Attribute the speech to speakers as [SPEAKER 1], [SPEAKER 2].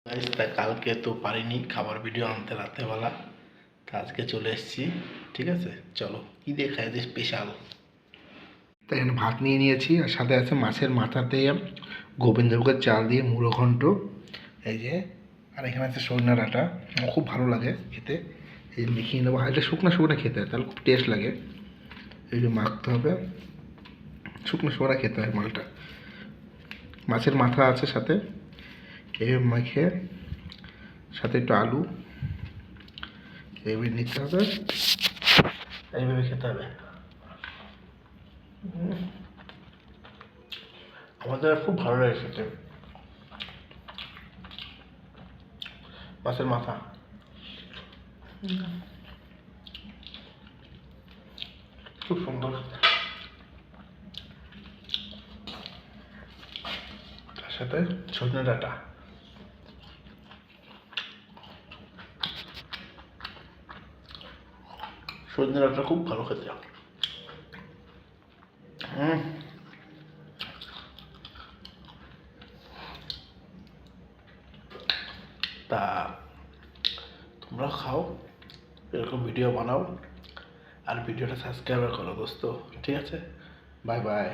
[SPEAKER 1] Guys তা কালকে তো পারিনি খাবার ভিডিও আনতে রাত্রেবেলা, তা আজকে চলে এসেছি। ঠিক আছে, চলো কি দিয়ে খাই যে স্পেশাল। তাই এখানে ভাত নিয়ে নিয়েছি, আর সাথে আছে মাছের মাথা দিয়ে গোবিন্দভোগের চাল দিয়ে মুড়ো ঘন্ট, এই যে। আর এখানে আছে সজনা ডাঁটা, আমার খুব ভালো লাগে খেতে। এই যে মেখিয়ে নেবো, এটা শুকনো শুকনো খেতে হয়, তাহলে খুব টেস্ট লাগে। এই যে মাখতে হবে, শুকনো শুকনো খেতে হয় মালটা। মাছের মাথা আছে সাথে, এই মাখে সাথে একটু আলু এইভাবে নিতে হবে, এইভাবে খেতে হবে। আমাদের খুব ভালো লাগে খেতে মাছের মাথা। খুব সুন্দর, তার সাথে সজনে ডাঁটা। সজনে ডাঁটা খুব ভালো খেতে। তা তোমরা খাও, এরকম ভিডিও বানাও, আর ভিডিওটা সাবস্ক্রাইব করো দোস্ত। ঠিক আছে, বাই বাই।